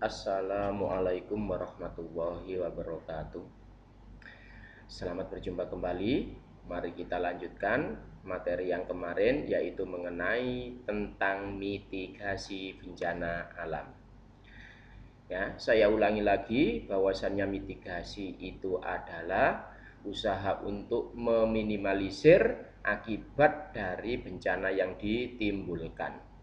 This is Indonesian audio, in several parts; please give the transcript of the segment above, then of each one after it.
Assalamualaikum warahmatullahi wabarakatuh. Selamat berjumpa kembali. Mari kita lanjutkan materi yang kemarin, yaitu mengenai tentang mitigasi bencana alam. Ya, saya ulangi lagi bahwasannya mitigasi itu adalah usaha untuk meminimalisir akibat dari bencana yang ditimbulkan.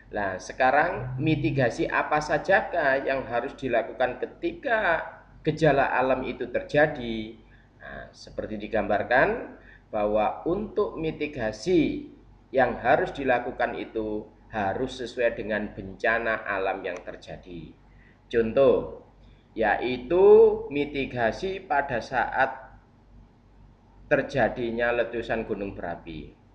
Nah, sekarang mitigasi apa sajakah yang harus dilakukan ketika gejala alam itu terjadi? Nah, seperti digambarkan bahwa untuk mitigasi yang harus dilakukan itu harus sesuai dengan bencana alam yang terjadi. Contoh, yaitu mitigasi pada saat terjadinya letusan gunung berapi.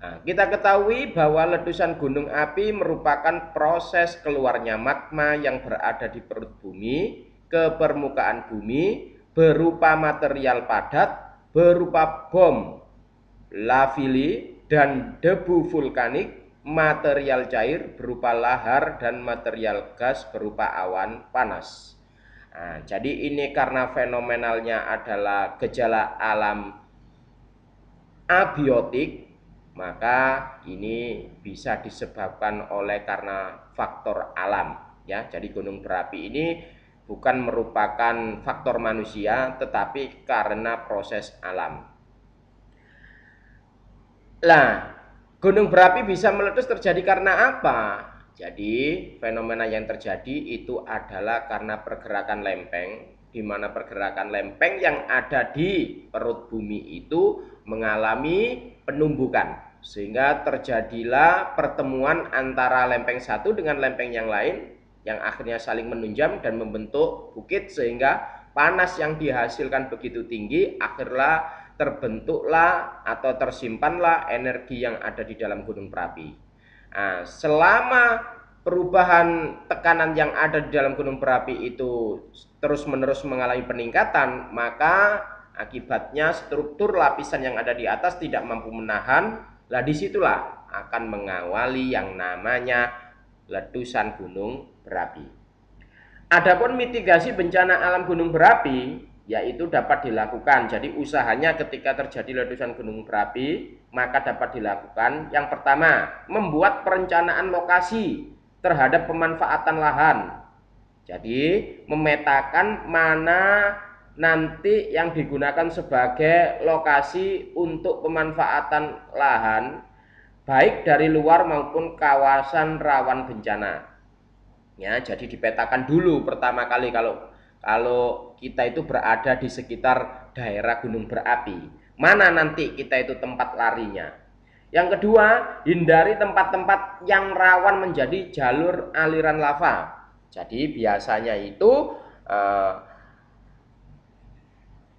Nah, kita ketahui bahwa letusan gunung api merupakan proses keluarnya magma yang berada di perut bumi ke permukaan bumi berupa material padat, berupa bom lavili dan debu vulkanik, material cair berupa lahar, dan material gas berupa awan panas. Nah, jadi ini karena fenomenalnya adalah gejala alam abiotik, maka ini bisa disebabkan oleh karena faktor alam, ya. Jadi gunung berapi ini bukan merupakan faktor manusia, tetapi karena proses alam. Nah, gunung berapi bisa meletus terjadi karena apa? Jadi fenomena yang terjadi itu adalah karena pergerakan lempeng, di mana pergerakan lempeng yang ada di perut bumi itu mengalami penumbukan, sehingga terjadilah pertemuan antara lempeng satu dengan lempeng yang lain, yang akhirnya saling menunjam dan membentuk bukit, sehingga panas yang dihasilkan begitu tinggi, akhirnya terbentuklah atau tersimpanlah energi yang ada di dalam gunung berapi. Nah, selama perubahan tekanan yang ada di dalam gunung berapi itu terus-menerus mengalami peningkatan, maka akibatnya struktur lapisan yang ada di atas tidak mampu menahan. Lah, disitulah akan mengawali yang namanya letusan gunung berapi. Adapun mitigasi bencana alam gunung berapi yaitu dapat dilakukan. Jadi usahanya ketika terjadi letusan gunung berapi, maka dapat dilakukan. Yang pertama, membuat perencanaan lokasi terhadap pemanfaatan lahan. Jadi memetakan mana nanti yang digunakan sebagai lokasi untuk pemanfaatan lahan, baik dari luar maupun kawasan rawan bencana. Ya, jadi dipetakan dulu pertama kali kalau kita itu berada di sekitar daerah gunung berapi, mana nanti kita itu tempat larinya. Yang kedua, hindari tempat-tempat yang rawan menjadi jalur aliran lava. Jadi biasanya itu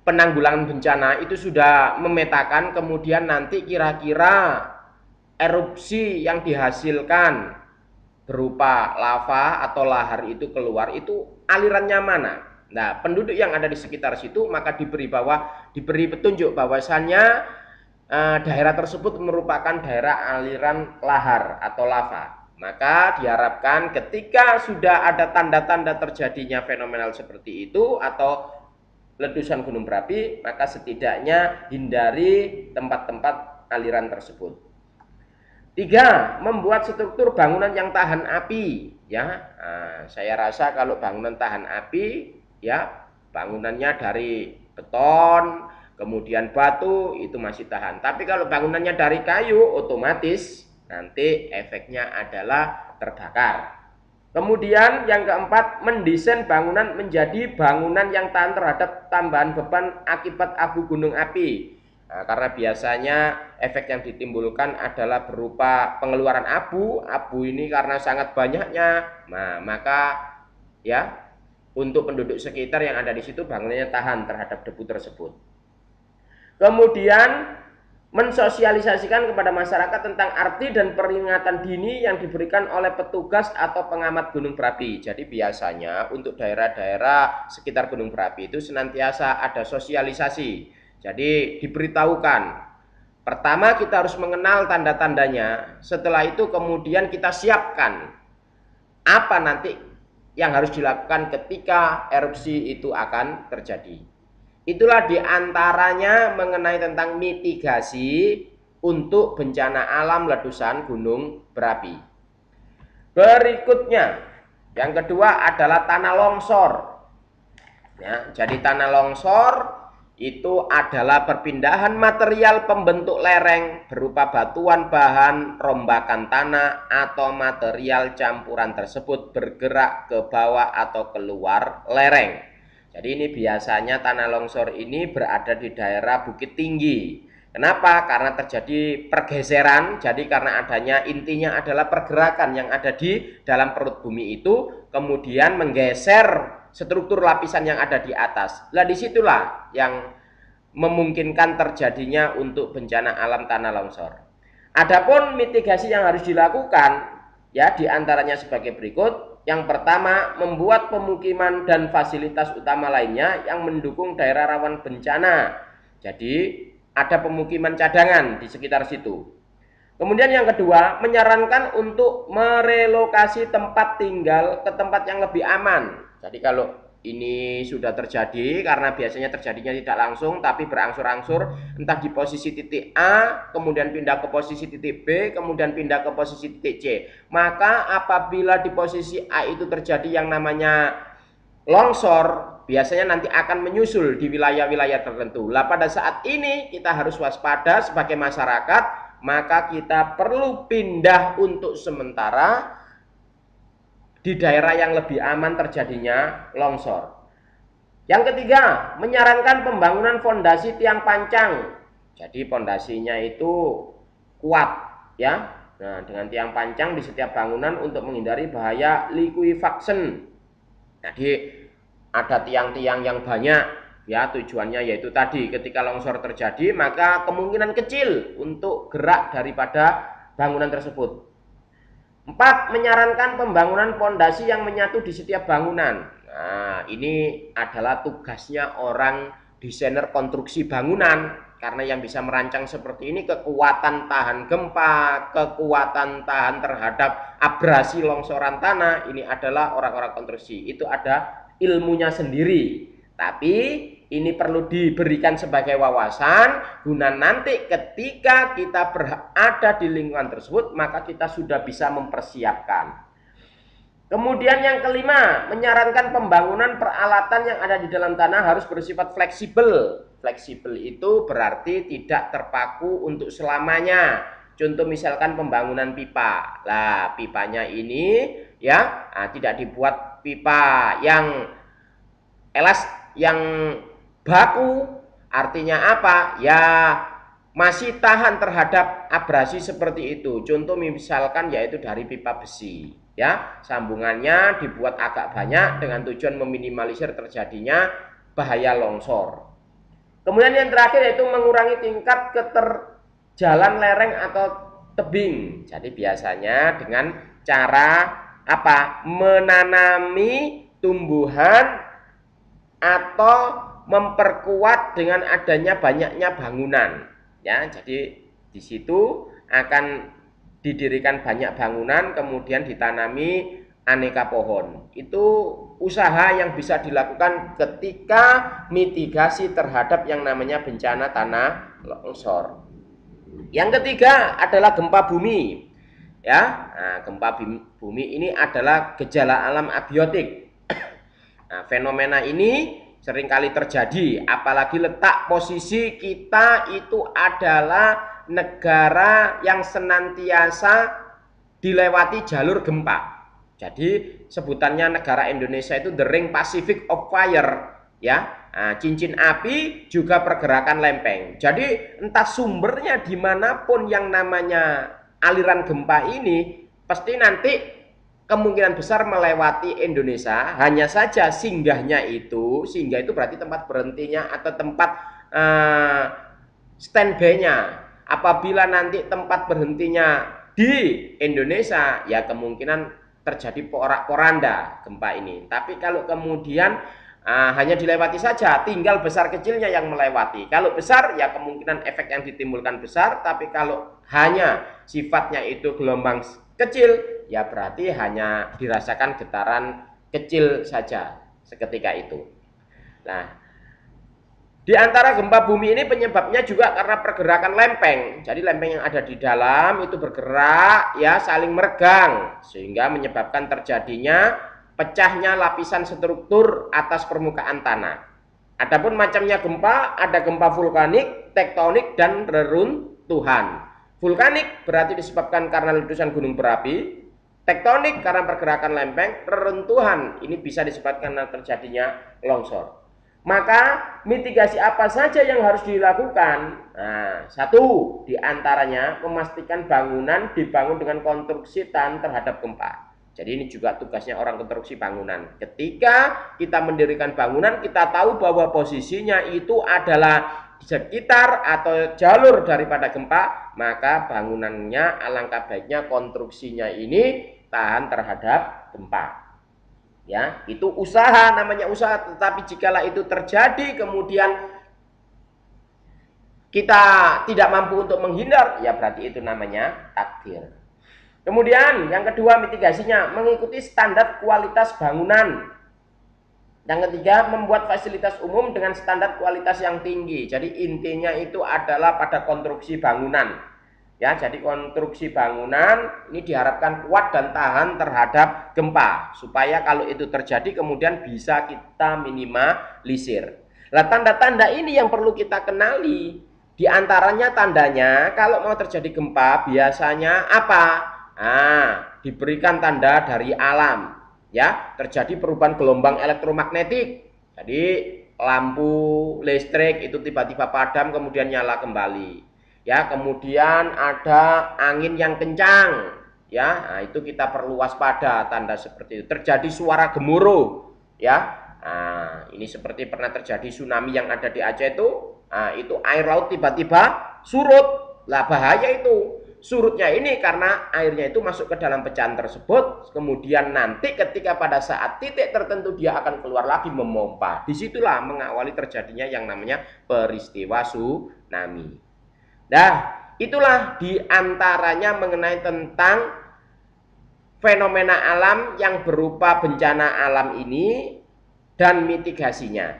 penanggulangan bencana itu sudah memetakan, kemudian nanti kira-kira erupsi yang dihasilkan berupa lava atau lahar itu keluar, itu alirannya mana. Nah, penduduk yang ada di sekitar situ maka diberi petunjuk bahwasannya daerah tersebut merupakan daerah aliran lahar atau lava. Maka diharapkan ketika sudah ada tanda-tanda terjadinya fenomenal seperti itu atau letusan gunung berapi, maka setidaknya hindari tempat-tempat aliran tersebut. 3. Membuat struktur bangunan yang tahan api, ya. Nah, saya rasa kalau bangunan tahan api, ya, bangunannya dari beton, kemudian batu, itu masih tahan. Tapi kalau bangunannya dari kayu, otomatis nanti efeknya adalah terbakar. Kemudian yang keempat, mendesain bangunan menjadi bangunan yang tahan terhadap tambahan beban akibat abu gunung api. Nah, karena biasanya efek yang ditimbulkan adalah berupa pengeluaran abu. Abu ini karena sangat banyaknya, nah maka ya untuk penduduk sekitar yang ada di situ bangunannya tahan terhadap debu tersebut. Kemudian mensosialisasikan kepada masyarakat tentang arti dan peringatan dini yang diberikan oleh petugas atau pengamat gunung berapi. Jadi biasanya untuk daerah-daerah sekitar gunung berapi itu senantiasa ada sosialisasi. Jadi diberitahukan, pertama kita harus mengenal tanda-tandanya, setelah itu kemudian kita siapkan apa nanti yang harus dilakukan ketika erupsi itu akan terjadi. Itulah diantaranya mengenai tentang mitigasi untuk bencana alam letusan gunung berapi. Berikutnya, yang kedua adalah tanah longsor. Ya, jadi tanah longsor itu adalah perpindahan material pembentuk lereng berupa batuan bahan rombakan tanah atau material campuran tersebut bergerak ke bawah atau keluar lereng. Jadi ini biasanya tanah longsor ini berada di daerah bukit tinggi. Kenapa? Karena terjadi pergeseran, jadi karena adanya intinya adalah pergerakan yang ada di dalam perut bumi itu kemudian menggeser struktur lapisan yang ada di atas. Nah, disitulah yang memungkinkan terjadinya untuk bencana alam tanah longsor. Adapun mitigasi yang harus dilakukan, ya diantaranya sebagai berikut. Yang pertama, membuat pemukiman dan fasilitas utama lainnya yang mendukung daerah rawan bencana. Jadi, ada pemukiman cadangan di sekitar situ. Kemudian yang kedua, menyarankan untuk merelokasi tempat tinggal ke tempat yang lebih aman. Jadi kalau ini sudah terjadi, karena biasanya terjadinya tidak langsung tapi berangsur-angsur, entah di posisi titik A kemudian pindah ke posisi titik B kemudian pindah ke posisi titik C, maka apabila di posisi A itu terjadi yang namanya longsor, biasanya nanti akan menyusul di wilayah-wilayah tertentu. Lah pada saat ini kita harus waspada sebagai masyarakat, maka kita perlu pindah untuk sementara di daerah yang lebih aman terjadinya longsor. Yang ketiga, menyarankan pembangunan fondasi tiang pancang. Jadi fondasinya itu kuat, ya. Nah, dengan tiang pancang di setiap bangunan untuk menghindari bahaya liquefaction. Jadi ada tiang-tiang yang banyak, ya, tujuannya yaitu tadi ketika longsor terjadi maka kemungkinan kecil untuk gerak daripada bangunan tersebut. 4. Menyarankan pembangunan fondasi yang menyatu di setiap bangunan. Nah, ini adalah tugasnya orang desainer konstruksi bangunan, karena yang bisa merancang seperti ini kekuatan tahan gempa, kekuatan tahan terhadap abrasi longsoran tanah, ini adalah orang-orang konstruksi. Itu ada ilmunya sendiri. Tapi ini perlu diberikan sebagai wawasan guna nanti ketika kita berada di lingkungan tersebut maka kita sudah bisa mempersiapkan. Kemudian yang kelima, menyarankan pembangunan peralatan yang ada di dalam tanah harus bersifat fleksibel. Fleksibel itu berarti tidak terpaku untuk selamanya. Contoh misalkan pembangunan pipa. Lah, pipanya ini ya tidak dibuat pipa yang yang baku, artinya apa? Ya masih tahan terhadap abrasi seperti itu. Contoh misalkan yaitu dari pipa besi, ya. Sambungannya dibuat agak banyak dengan tujuan meminimalisir terjadinya bahaya longsor. Kemudian yang terakhir yaitu mengurangi tingkat keterjalan lereng atau tebing. Jadi biasanya dengan cara apa? Menanami tumbuhan atau memperkuat dengan adanya banyaknya bangunan, ya. Jadi di situ akan didirikan banyak bangunan kemudian ditanami aneka pohon. Itu usaha yang bisa dilakukan ketika mitigasi terhadap yang namanya bencana tanah longsor. Yang ketiga adalah gempa bumi, ya. Nah, gempa bumi ini adalah gejala alam abiotik. Nah, fenomena ini seringkali terjadi, apalagi letak posisi kita itu adalah negara yang senantiasa dilewati jalur gempa. Jadi sebutannya negara Indonesia itu the ring Pacific of fire, ya. Nah, cincin api juga pergerakan lempeng. Jadi entah sumbernya dimanapun yang namanya aliran gempa ini pasti nanti kemungkinan besar melewati Indonesia. Hanya saja singgah itu berarti tempat berhentinya atau tempat standby-nya. Apabila nanti tempat berhentinya di Indonesia, ya kemungkinan terjadi porak-poranda gempa ini. Tapi kalau kemudian hanya dilewati saja, tinggal besar kecilnya yang melewati. Kalau besar, ya kemungkinan efek yang ditimbulkan besar. Tapi kalau hanya sifatnya itu gelombang kecil, ya berarti hanya dirasakan getaran kecil saja seketika itu. Nah, di antara gempa bumi ini penyebabnya juga karena pergerakan lempeng. Jadi lempeng yang ada di dalam itu bergerak ya, saling meregang sehingga menyebabkan terjadinya pecahnya lapisan struktur atas permukaan tanah. Adapun macamnya gempa, ada gempa vulkanik, tektonik, dan reruntuhan. Vulkanik berarti disebabkan karena letusan gunung berapi. Tektonik karena pergerakan lempeng. Reruntuhan ini bisa disebabkan karena terjadinya longsor. Maka mitigasi apa saja yang harus dilakukan? Nah, satu diantaranya memastikan bangunan dibangun dengan konstruksi tahan terhadap gempa. Jadi ini juga tugasnya orang konstruksi bangunan. Ketika kita mendirikan bangunan, kita tahu bahwa posisinya itu adalah di sekitar atau jalur daripada gempa, maka bangunannya alangkah baiknya konstruksinya ini tahan terhadap gempa. Ya, itu usaha, namanya usaha. Tetapi jikalau itu terjadi kemudian kita tidak mampu untuk menghindar, ya berarti itu namanya takdir. Kemudian yang kedua mitigasinya mengikuti standar kualitas bangunan. Yang ketiga membuat fasilitas umum dengan standar kualitas yang tinggi. Jadi intinya itu adalah pada konstruksi bangunan. Ya, jadi konstruksi bangunan ini diharapkan kuat dan tahan terhadap gempa supaya kalau itu terjadi kemudian bisa kita minimalisir. Nah, tanda-tanda ini yang perlu kita kenali. Di antaranya tandanya kalau mau terjadi gempa biasanya apa? Nah, diberikan tanda dari alam. Ya, terjadi perubahan gelombang elektromagnetik. Jadi lampu listrik itu tiba-tiba padam kemudian nyala kembali. Ya, kemudian ada angin yang kencang, ya, nah, itu kita perlu waspada tanda seperti itu. Terjadi suara gemuruh, ya, nah, ini seperti pernah terjadi tsunami yang ada di Aceh itu, nah, itu air laut tiba-tiba surut, lah bahaya itu. Surutnya ini karena airnya itu masuk ke dalam pecahan tersebut, kemudian nanti ketika pada saat titik tertentu dia akan keluar lagi memompa. Disitulah mengawali terjadinya yang namanya peristiwa tsunami. Nah, itulah diantaranya mengenai tentang fenomena alam yang berupa bencana alam ini dan mitigasinya.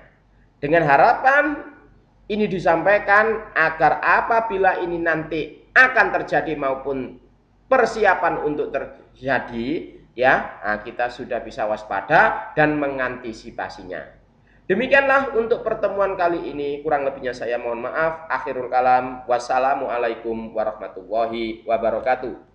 Dengan harapan ini disampaikan agar apabila ini nanti akan terjadi maupun persiapan untuk terjadi, ya, nah kita sudah bisa waspada dan mengantisipasinya. Demikianlah untuk pertemuan kali ini, kurang lebihnya saya mohon maaf. Akhirul kalam, wassalamualaikum warahmatullahi wabarakatuh.